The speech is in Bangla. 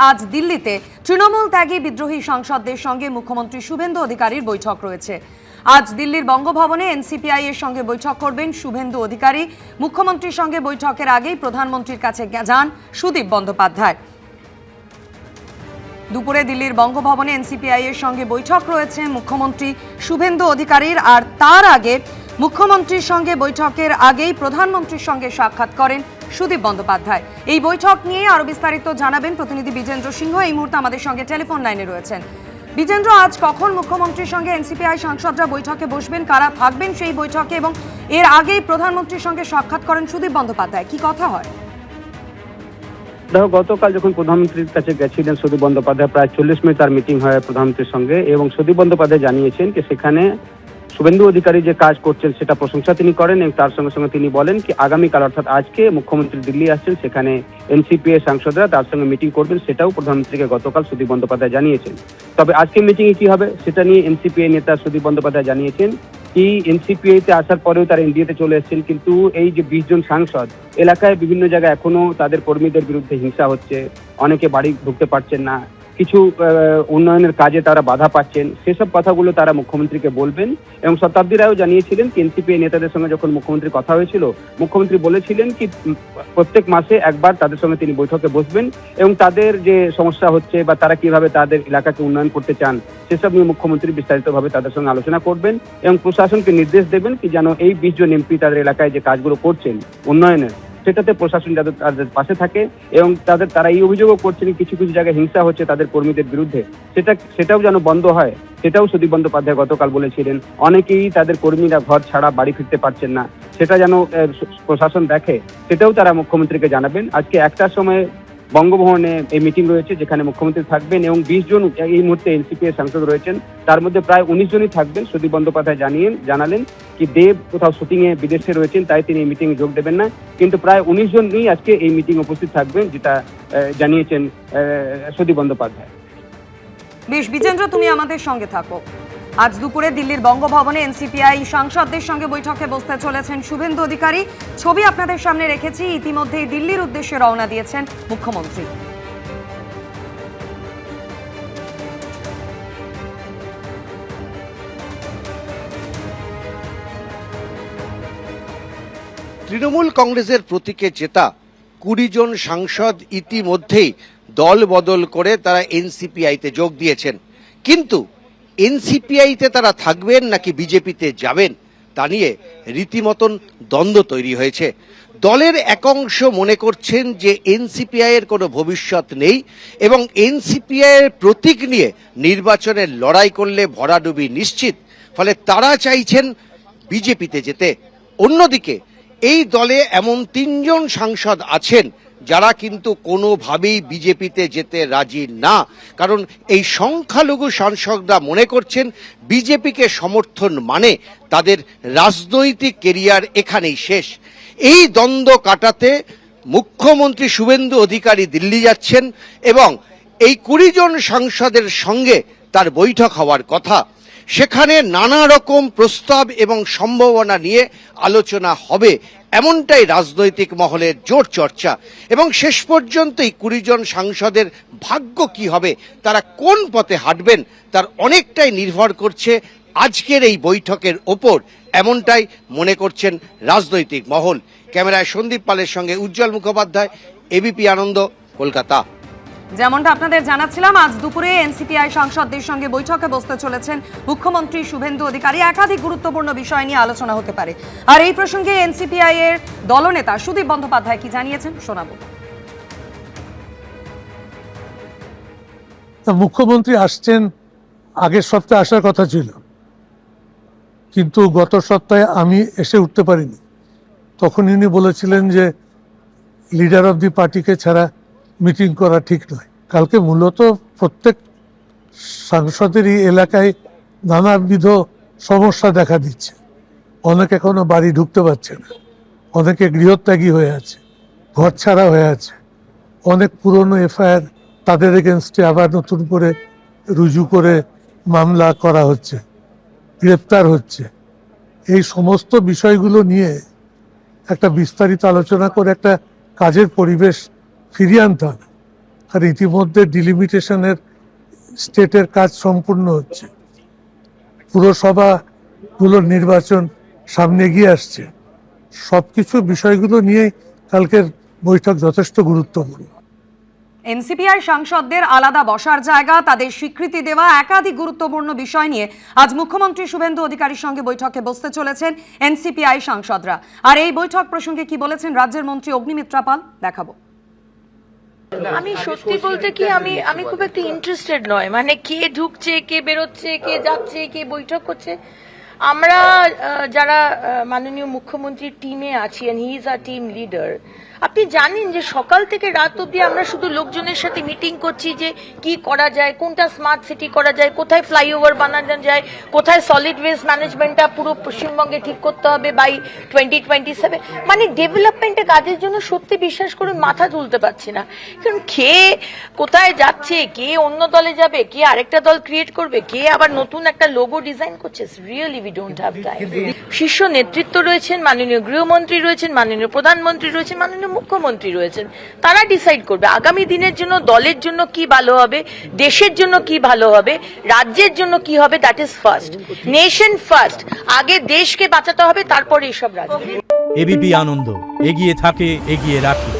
আজ দিল্লিতে তৃণমূল ত্যাগী বিদ্রোহী সাংসদদের সঙ্গে মুখ্যমন্ত্রী শুভেন্দু অধিকারীর বৈঠক রয়েছে। আজ দিল্লির বঙ্গভবনে এনসিপিআই এর সঙ্গে বৈঠক করবেন শুভেন্দু অধিকারী। মুখ্যমন্ত্রীর সঙ্গে বৈঠকের আগেই প্রধানমন্ত্রীর কাছে যান সুদীপ বন্দ্যোপাধ্যায়। দুপুরে দিল্লির বঙ্গভবনে এনসিপিআই এর সঙ্গে বৈঠক রয়েছে মুখ্যমন্ত্রী শুভেন্দু অধিকারীর। আর তার আগে মুখ্যমন্ত্রীর সঙ্গে বৈঠকের আগেই প্রধানমন্ত্রীর সঙ্গে সাক্ষাৎ করেন সুদীপ বন্দ্যোপাধ্যায়। এই বৈঠক নিয়ে আরো বিস্তারিত জানাবেন প্রতিনিধি বিজেন্দ্র সিংহ। এই মুহূর্তে আমাদের সঙ্গে টেলিফোন লাইনে রয়েছেন। বিজেন্দ্র, আজ কখন মুখ্যমন্ত্রীর সঙ্গে এনসিপিআই সাংসদরা বৈঠকে বসবেন, কারা থাকবেন সেই বৈঠকে, এবং এর আগেই প্রধানমন্ত্রীর সঙ্গে সাক্ষাৎ করেন সুদীপ বন্দ্যোপাধ্যায়, কি কথা হয়? গতকাল যখন প্রধানমন্ত্রীর কাছে গেছিলেন সুদীপ বন্দ্যোপাধ্যায়, প্রায় 40 মিনিট তার মিটিং হয় প্রধানমন্ত্রীর সঙ্গে, এবং সুদীপ বন্দ্যোপাধ্যায় জানিয়েছেন যে সেখানে শুভেন্দু অধিকারী যে কাজ করছেন সেটা প্রশংসা তিনি করেন, এবং তার সঙ্গে সঙ্গে তিনি বলেন কি আগামীকাল অর্থাৎ আজকে মুখ্যমন্ত্রী দিল্লি আসছেন, সেখানে এনসিপিআই সাংসদরা তার সঙ্গে মিটিং করবেন, সেটাও প্রধানমন্ত্রীকে গতকাল সুদীপ বন্দ্যোপাধ্যায় জানিয়েছেন। তবে আজকে মিটিংয়ে কি হবে সেটা নিয়ে এনসিপিআই নেতা সুদীপ বন্দ্যোপাধ্যায় জানিয়েছেন কি এনসিপিআইতে আসার পরেও তারা এনডিএতে চলে এসেছেন, কিন্তু এই যে 20 জন সাংসদ এলাকায় বিভিন্ন জায়গায় এখনো তাদের কর্মীদের বিরুদ্ধে হিংসা হচ্ছে, অনেকে বাড়ি ঢুকতে পারছেন না, কিছু উন্নয়নের কাজে তারা বাধা পাচ্ছেন, সেসব কথাগুলো তারা মুখ্যমন্ত্রীকে বলবেন। এবং শতাব্দী রায়ও জানিয়েছিলেন কি এনসিপিআই নেতাদের সঙ্গে যখন মুখ্যমন্ত্রীর কথা হয়েছিল, মুখ্যমন্ত্রী বলেছিলেন কি প্রত্যেক মাসে একবার তাদের সঙ্গে তিনি বৈঠকে বসবেন এবং তাদের যে সমস্যা হচ্ছে বা তারা কিভাবে তাদের এলাকাকে উন্নয়ন করতে চান সেসব নিয়ে মুখ্যমন্ত্রী বিস্তারিতভাবে তাদের সঙ্গে আলোচনা করবেন এবং প্রশাসনকে নির্দেশ দেবেন কি যেন এই 20 জন এমপি তাদের এলাকায় যে কাজগুলো করছেন উন্নয়নের, সেটাতে প্রশাসন যাতে তাদের পাশে থাকে। এবং তারা এই অভিযোগও করছেন কিছু কিছু জায়গায় হিংসা হচ্ছে তাদের কর্মীদের বিরুদ্ধে, সেটাও যেন বন্ধ হয়, সেটাও সুদীপ বন্দ্যোপাধ্যায় গতকাল বলেছিলেন। অনেকেই তাদের কর্মীরা ঘর ছাড়া বাড়ি ফিরতে পারছেন না, সেটা যেন প্রশাসন দেখে, সেটাও তারা মুখ্যমন্ত্রীকে জানাবেন। আজকে 1টার সময় বঙ্গভবনে এই মিটিং রয়েছে যেখানে মুখ্যমন্ত্রী থাকবেন এবং 20 জন এই মুহূর্তে এনসিপিআই সাংসদ রয়েছেন, তার মধ্যে প্রায় 19 জনই থাকবেন। সুদীপ বন্দ্যোপাধ্যায় জানালেন কি দেব কোথাও শুটিং এ বিদেশে রয়েছেন, তাই তিনি এই মিটিং এ যোগ দেবেন না, কিন্তু প্রায় 19 জনই আজকে এই মিটিং উপস্থিত থাকবেন, যেটা জানিয়েছেন সুদীপ বন্দ্যোপাধ্যায়। বেশ বিজেন্দ্র, তুমি আমাদের সঙ্গে থাকো। আজ দুপুরে দিল্লির বঙ্গভবনে এনসিপিআই সাংসদদের সঙ্গে বৈঠকে বসতে চলেছেন শুভেন্দু অধিকারী। ছবি আপনাদের সামনে রেখেছি। ইতিমধ্যেই দিল্লির উদ্দেশ্যে রওনা দিয়েছেন মুখ্যমন্ত্রী। তৃণমূল কংগ্রেসের প্রতীকে জেতা 20 জন সাংসদ ইতিমধ্যেই দল বদল করে তারা এনসিপিআইতে যোগ দিয়েছেন, কিন্তু এনসিপিআইতে তারা থাকবেন নাকি বিজেপিতে যাবেন তা নিয়ে রীতিমতন দ্বন্দ্ব তৈরি হয়েছে। দলের এক অংশ মনে করছেন যে এনসিপিআই এর কোনো ভবিষ্যৎ নেই এবং এনসিপিআই এর প্রতীক নিয়ে নির্বাচনের লড়াই করলে ভরাডুবি নিশ্চিত, ফলে তারা চাইছেন বিজেপিতে যেতে। অন্যদিকে এই দলে এমন 3 জন সাংসদ আছেন যারা কিন্তু কোনোভাবেই বিজেপিতে যেতে রাজি না, কারণ এই সংখ্যালঘু সাংসদরা মনে করছেন বিজেপিকে সমর্থন মানে তাদের রাজনৈতিক কেরিয়ার এখানেই শেষ। এই দ্বন্দ্ব কাটাতে মুখ্যমন্ত্রী শুভেন্দু অধিকারী দিল্লি যাচ্ছেন এবং এই 20 জন সাংসদের সঙ্গে তার বৈঠক হওয়ার কথা। সেখানে নানা রকম প্রস্তাব এবং সম্ভাবনা নিয়ে আলোচনা হবে, এমনটাই রাজনৈতিক মহলের জোর চর্চা। এবং শেষ পর্যন্ত এই 20 জন সাংসদের ভাগ্য কি হবে, তারা কোন পথে হাঁটবেন, তার অনেকটাই নির্ভর করছে আজকের এই বৈঠকের ওপর, এমনটাই মনে করছেন রাজনৈতিক মহল। ক্যামেরায় সন্দীপ পালের সঙ্গে উজ্জ্বল মুখোপাধ্যায়, এবিপি আনন্দ, কলকাতা। যেমনটা আপনাদের জানাচ্ছিলাম, আজ দুপুরে এনসিপিআই সাংসদদের সঙ্গে বৈঠকে বসতে চলেছেন মুখ্যমন্ত্রী শুভেন্দু অধিকারী। একাধিক গুরুত্বপূর্ণ বিষয় নিয়ে আলোচনা হতে পারে। আর এই প্রসঙ্গে এনসিপিআই এর দলনেতা সুদীপ বন্দ্যোপাধ্যায় কি জানিয়েছেন শোনাবো। মুখ্যমন্ত্রী আসছেন, আগের সপ্তাহে আসার কথা ছিল, কিন্তু গত সপ্তাহে আমি এসে উঠতে পারিনি। তখন ইনি বলেছিলেন যে লিডার অফ দি পার্টিকে ছাড়া মিটিং করা ঠিক নয়। কালকে মূলত প্রত্যেক সাংসদেরই এলাকায় নানাবিধ সমস্যা দেখা দিচ্ছে। অনেকে এখনো বাড়ি ঢুকতে পারছে না, অনেকে গৃহত্যাগী হয়ে আছে, ঘর ছাড়া হয়ে আছে, অনেক পুরনো এফআইআর তাদের এগেনস্টে আবার নতুন করে রুজু করে মামলা করা হচ্ছে, গ্রেপ্তার হচ্ছে। এই সমস্ত বিষয়গুলো নিয়ে একটা বিস্তারিত আলোচনা করে একটা কাজের পরিবেশ ফিরিয়ে আনতে হবে। আর ইতিমধ্যে ডিলিমিটেশনের স্টেটের কাজ সম্পূর্ণ হচ্ছে, পুরসভাগুলোর নির্বাচন সামনে এগিয়ে আসছে। সবকিছু বিষয়গুলো নিয়ে কালকের বৈঠক যথেষ্ট গুরুত্বপূর্ণ। এনসিপিআই সাংসদদের আলাদা বসার জায়গা, তাদের স্বীকৃতি দেওয়া একাধিক গুরুত্বপূর্ণ বিষয় নিয়ে আজ মুখ্যমন্ত্রী শুভেন্দু অধিকারীর সঙ্গে বৈঠকে বসতে চলেছেন এনসিপিআই সাংসদরা। আর এই বৈঠক প্রসঙ্গে কি বলেছেন রাজ্যের মন্ত্রী অগ্নিমিত্রা পাল, দেখাবো। আমি সত্যি বলতে কি আমি খুব একটা ইন্টারেস্টেড নয়, মানে কে ঢুকছে, কে বেরোচ্ছে, কে যাচ্ছে, কে বৈঠক করছে। আমরা যারা মাননীয় মুখ্যমন্ত্রীর টিমে আছি, and he is a team leader, আপনি জানেন যে সকাল থেকে রাত অবধি আমরা শুধু লোকজনের সাথে মিটিং করছি যে কি করা যায়, কোনটা স্মার্ট সিটি করা যায়, কোথায় ফ্লাইওভার বানানো যায়, কোথায় সলিড ওয়েস্ট ম্যানেজমেন্টটা পুরো পশ্চিমবঙ্গে ঠিক করতে হবে বাই 2027। মানে ডেভেলপমেন্টের কাজের জন্য সত্যি বিশ্বাস করুন মাথা তুলতে পারছি না। কারণ কে কোথায় যাচ্ছে, কে অন্য দলে যাবে, কে আরেকটা দল ক্রিয়েট করবে, কে আবার নতুন একটা লোগো ডিজাইন করছে, really we don't have time. শীর্ষ নেতৃত্ব রয়েছেন, মাননীয় গৃহমন্ত্রী রয়েছেন, মাননীয় প্রধানমন্ত্রী রয়েছেন, মাননীয় মুখ্যমন্ত্রী রয়েছেন, তারা ডিসাইড করবে আগামী দিনের জন্য দলের জন্য কি ভালো হবে, দেশের জন্য কি ভালো হবে, রাজ্যের জন্য কি হবে। That is first, nation first. আগে দেশকে বাঁচাতে হবে, তারপরে এইসব রাজ্য। এবিপি আনন্দ, এগিয়ে থাকে, এগিয়ে রাখে।